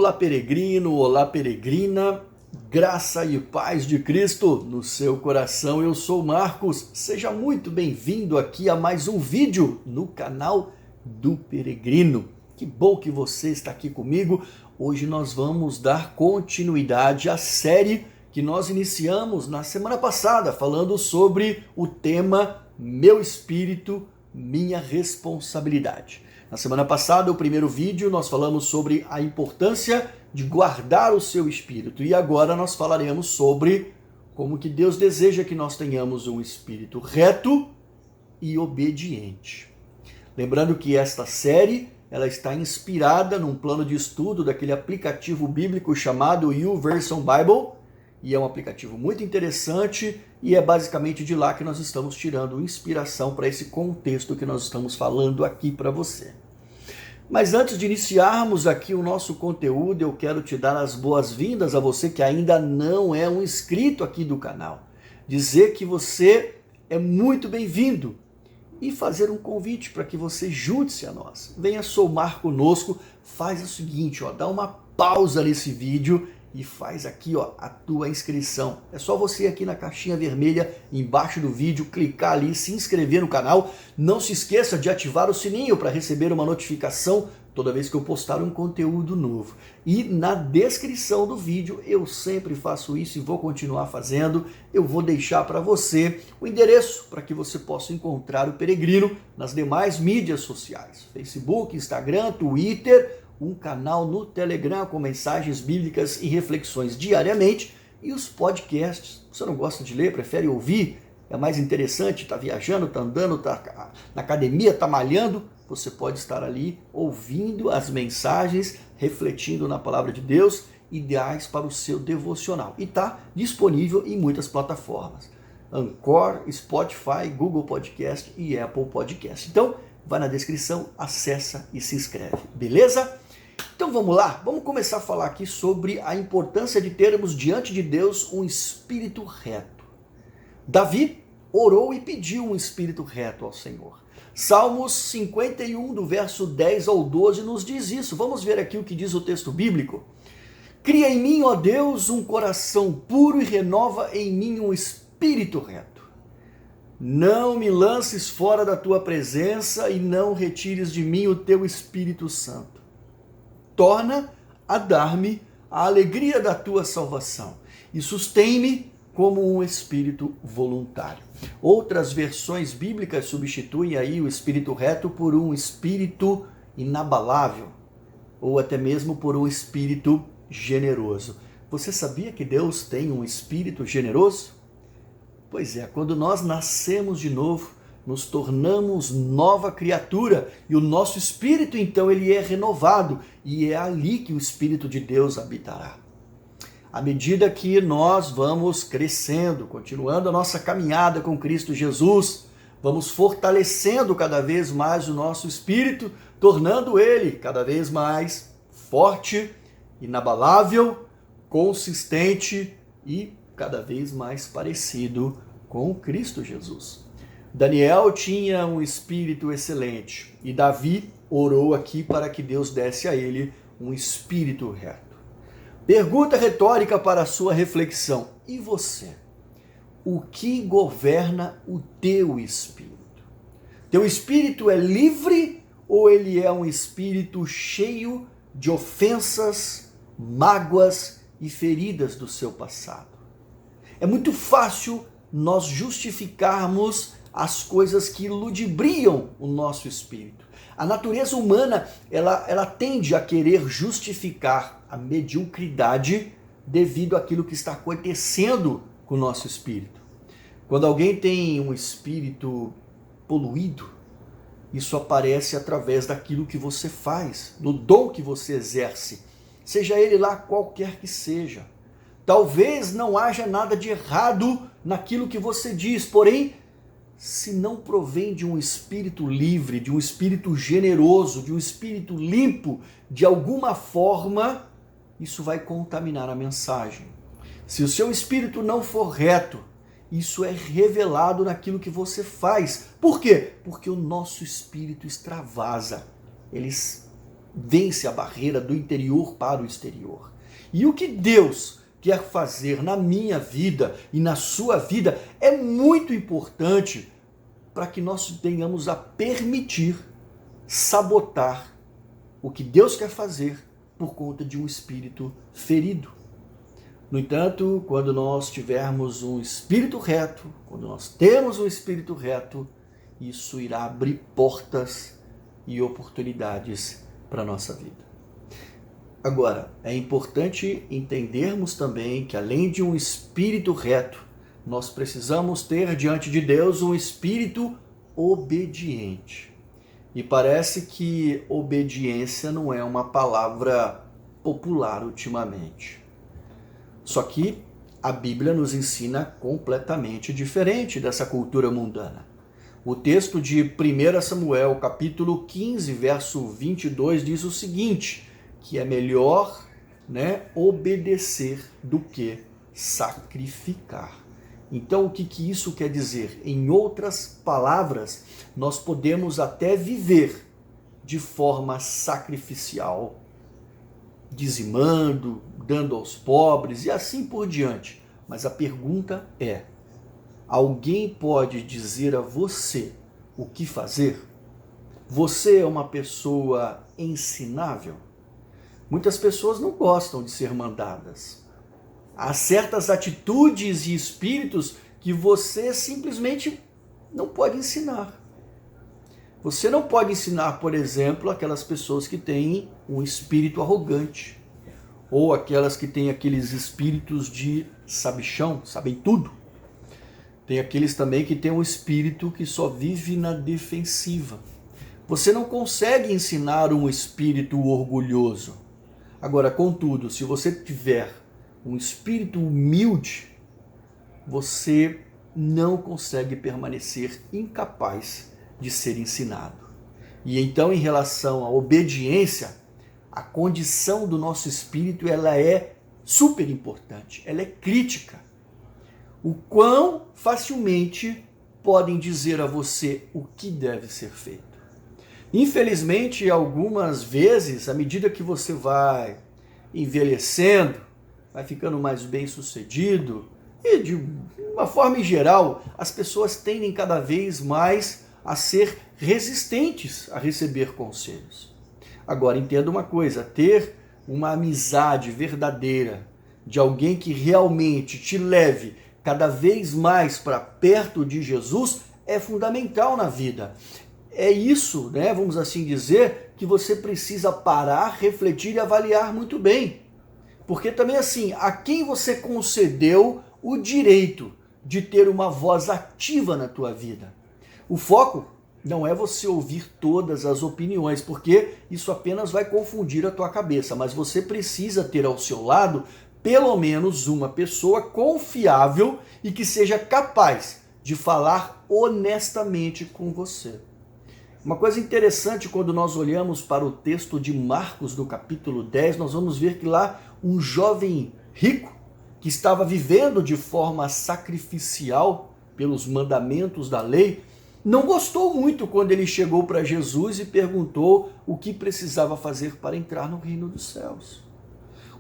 Olá, peregrino, olá, peregrina, graça e paz de Cristo no seu coração. Eu sou Marcos, seja muito bem-vindo aqui a mais um vídeo no canal do Peregrino. Que bom que você está aqui comigo. Hoje nós vamos dar continuidade à série que nós iniciamos na semana passada, falando sobre o tema Meu Espírito, Minha Responsabilidade. Na semana passada, o primeiro vídeo, nós falamos sobre a importância de guardar o seu espírito. E agora nós falaremos sobre como que Deus deseja que nós tenhamos um espírito reto e obediente. Lembrando que esta série, ela está inspirada num plano de estudo daquele aplicativo bíblico chamado YouVersion Bible. E é um aplicativo muito interessante e é basicamente de lá que nós estamos tirando inspiração para esse contexto que nós estamos falando aqui para você. Mas antes de iniciarmos aqui o nosso conteúdo, eu quero te dar as boas-vindas a você que ainda não é um inscrito aqui do canal. Dizer que você é muito bem-vindo e fazer um convite para que você junte-se a nós. Venha somar conosco, faz o seguinte, dá uma pausa nesse vídeo e faz aqui a tua inscrição. É só você aqui na caixinha vermelha embaixo do vídeo clicar ali, se inscrever no canal. Não se esqueça de ativar o sininho para receber uma notificação toda vez que eu postar um conteúdo novo. E na descrição do vídeo, eu sempre faço isso e vou continuar fazendo. Eu vou deixar para você o endereço para que você possa encontrar o Peregrino nas demais mídias sociais. Facebook, Instagram, Twitter, um canal no Telegram com mensagens bíblicas e reflexões diariamente e os podcasts. Você não gosta de ler, prefere ouvir? É mais interessante, está viajando, está andando, está na academia, está malhando? Você pode estar ali ouvindo as mensagens, refletindo na palavra de Deus, ideais para o seu devocional. E está disponível em muitas plataformas. Anchor, Spotify, Google Podcast e Apple Podcast. Então, vai na descrição, acessa e se inscreve, beleza? Então vamos lá, vamos começar a falar aqui sobre a importância de termos diante de Deus um espírito reto. Davi orou e pediu um espírito reto ao Senhor. Salmos 51, do verso 10 ao 12, nos diz isso. Vamos ver aqui o que diz o texto bíblico. Cria em mim, ó Deus, um coração puro e renova em mim um espírito reto. Não me lances fora da tua presença e não retires de mim o teu Espírito Santo. Torna a dar-me a alegria da tua salvação e sustém-me como um espírito voluntário. Outras versões bíblicas substituem aí o espírito reto por um espírito inabalável ou até mesmo por um espírito generoso. Você sabia que Deus tem um espírito generoso? Pois é, quando nós nascemos de novo, nos tornamos nova criatura e o nosso espírito, então, ele é renovado e é ali que o Espírito de Deus habitará. À medida que nós vamos crescendo, continuando a nossa caminhada com Cristo Jesus, vamos fortalecendo cada vez mais o nosso espírito, tornando ele cada vez mais forte, inabalável, consistente e cada vez mais parecido com Cristo Jesus. Daniel tinha um espírito excelente e Davi orou aqui para que Deus desse a ele um espírito reto. Pergunta retórica para a sua reflexão. E você? O que governa o teu espírito? Teu espírito é livre ou ele é um espírito cheio de ofensas, mágoas e feridas do seu passado? É muito fácil nós justificarmos as coisas que ludibriam o nosso espírito. A natureza humana, ela tende a querer justificar a mediocridade devido àquilo que está acontecendo com o nosso espírito. Quando alguém tem um espírito poluído, isso aparece através daquilo que você faz, do dom que você exerce, seja ele lá qualquer que seja. Talvez não haja nada de errado naquilo que você diz, porém, se não provém de um espírito livre, de um espírito generoso, de um espírito limpo, de alguma forma, isso vai contaminar a mensagem. Se o seu espírito não for reto, isso é revelado naquilo que você faz. Por quê? Porque o nosso espírito extravasa. Ele vence a barreira do interior para o exterior. E o que Deus quer fazer na minha vida e na sua vida é muito importante para que nós tenhamos a permitir sabotar o que Deus quer fazer por conta de um espírito ferido. No entanto, quando nós tivermos um espírito reto, quando nós temos um espírito reto, isso irá abrir portas e oportunidades para a nossa vida. Agora, é importante entendermos também que além de um espírito reto, nós precisamos ter diante de Deus um espírito obediente. E parece que obediência não é uma palavra popular ultimamente. Só que a Bíblia nos ensina completamente diferente dessa cultura mundana. O texto de 1 Samuel, capítulo 15, verso 22, diz o seguinte, que é melhor, obedecer do que sacrificar. Então, o que isso quer dizer? Em outras palavras, nós podemos até viver de forma sacrificial, dizimando, dando aos pobres e assim por diante. Mas a pergunta é, alguém pode dizer a você o que fazer? Você é uma pessoa ensinável? Muitas pessoas não gostam de ser mandadas. Há certas atitudes e espíritos que você simplesmente não pode ensinar. Você não pode ensinar, por exemplo, aquelas pessoas que têm um espírito arrogante, ou aquelas que têm aqueles espíritos de sabichão, sabem tudo. Tem aqueles também que têm um espírito que só vive na defensiva. Você não consegue ensinar um espírito orgulhoso. Agora, contudo, se você tiver um espírito humilde, você não consegue permanecer incapaz de ser ensinado. E então, em relação à obediência, a condição do nosso espírito ela é super importante, ela é crítica. O quão facilmente podem dizer a você o que deve ser feito. Infelizmente, algumas vezes, à medida que você vai envelhecendo, vai ficando mais bem-sucedido, e de uma forma em geral, as pessoas tendem cada vez mais a ser resistentes a receber conselhos. Agora, entenda uma coisa, ter uma amizade verdadeira de alguém que realmente te leve cada vez mais para perto de Jesus é fundamental na vida. É isso, vamos assim dizer, que você precisa parar, refletir e avaliar muito bem. Porque também assim, a quem você concedeu o direito de ter uma voz ativa na tua vida? O foco não é você ouvir todas as opiniões, porque isso apenas vai confundir a tua cabeça, mas você precisa ter ao seu lado pelo menos uma pessoa confiável e que seja capaz de falar honestamente com você. Uma coisa interessante quando nós olhamos para o texto de Marcos, do capítulo 10, nós vamos ver que lá um jovem rico, que estava vivendo de forma sacrificial pelos mandamentos da lei, não gostou muito quando ele chegou para Jesus e perguntou o que precisava fazer para entrar no reino dos céus.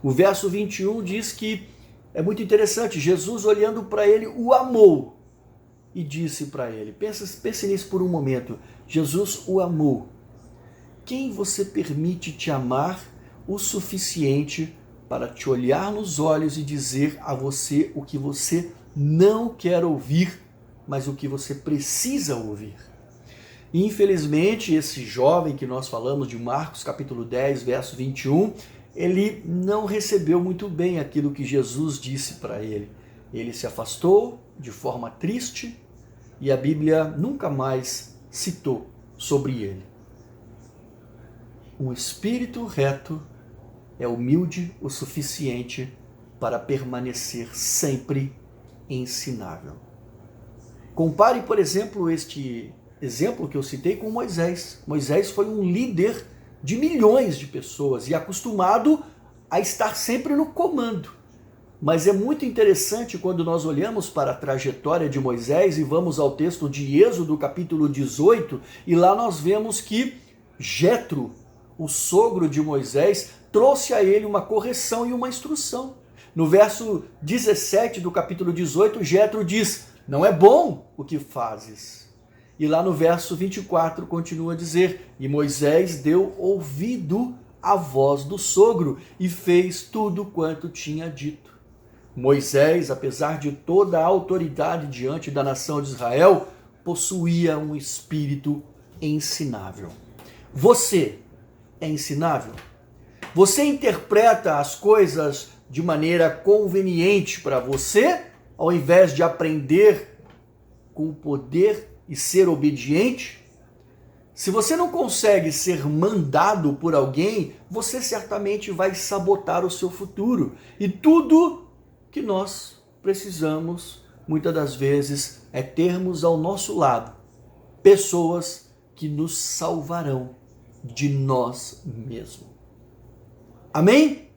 O verso 21 diz que é muito interessante, Jesus olhando para ele o amou e disse para ele, pense nisso por um momento, Jesus o amou. Quem você permite te amar o suficiente para te olhar nos olhos e dizer a você o que você não quer ouvir, mas o que você precisa ouvir? Infelizmente, esse jovem que nós falamos de Marcos capítulo 10, verso 21, ele não recebeu muito bem aquilo que Jesus disse para ele. Ele se afastou de forma triste e a Bíblia nunca mais citou sobre ele. Um espírito reto é humilde o suficiente para permanecer sempre ensinável. Compare, por exemplo, este exemplo que eu citei com Moisés. Moisés foi um líder de milhões de pessoas e acostumado a estar sempre no comando. Mas é muito interessante quando nós olhamos para a trajetória de Moisés e vamos ao texto de Êxodo, capítulo 18, e lá nós vemos que Jetro, o sogro de Moisés, trouxe a ele uma correção e uma instrução. No verso 17 do capítulo 18, Jetro diz: não é bom o que fazes. E lá no verso 24 continua a dizer: e Moisés deu ouvido à voz do sogro e fez tudo quanto tinha dito. Moisés, apesar de toda a autoridade diante da nação de Israel, possuía um espírito ensinável. Você é ensinável? Você interpreta as coisas de maneira conveniente para você, ao invés de aprender com o poder e ser obediente? Se você não consegue ser mandado por alguém, você certamente vai sabotar o seu futuro. E tudo que nós precisamos, muitas das vezes, é termos ao nosso lado pessoas que nos salvarão de nós mesmos. Amém?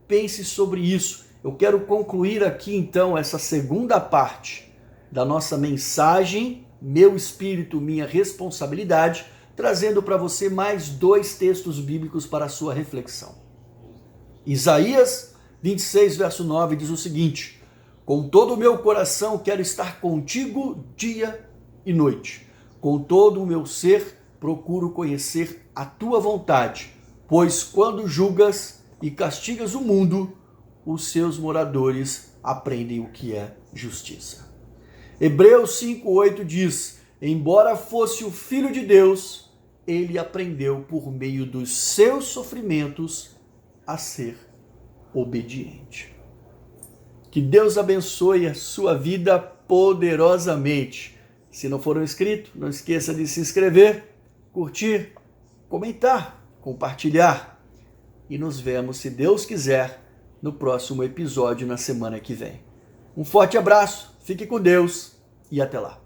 Pense sobre isso. Eu quero concluir aqui então essa segunda parte da nossa mensagem, Meu Espírito, Minha Responsabilidade, trazendo para você mais 2 textos bíblicos para a sua reflexão. Isaías 26, verso 9 diz o seguinte: com todo o meu coração quero estar contigo dia e noite. Com todo o meu ser procuro conhecer a tua vontade, pois quando julgas e castigas o mundo, os seus moradores aprendem o que é justiça. Hebreus 5:8 diz: embora fosse o Filho de Deus, ele aprendeu por meio dos seus sofrimentos a ser obediente. Que Deus abençoe a sua vida poderosamente. Se não for inscrito, não esqueça de se inscrever, curtir, comentar, compartilhar. E nos vemos, se Deus quiser, no próximo episódio na semana que vem. Um forte abraço, fique com Deus e até lá.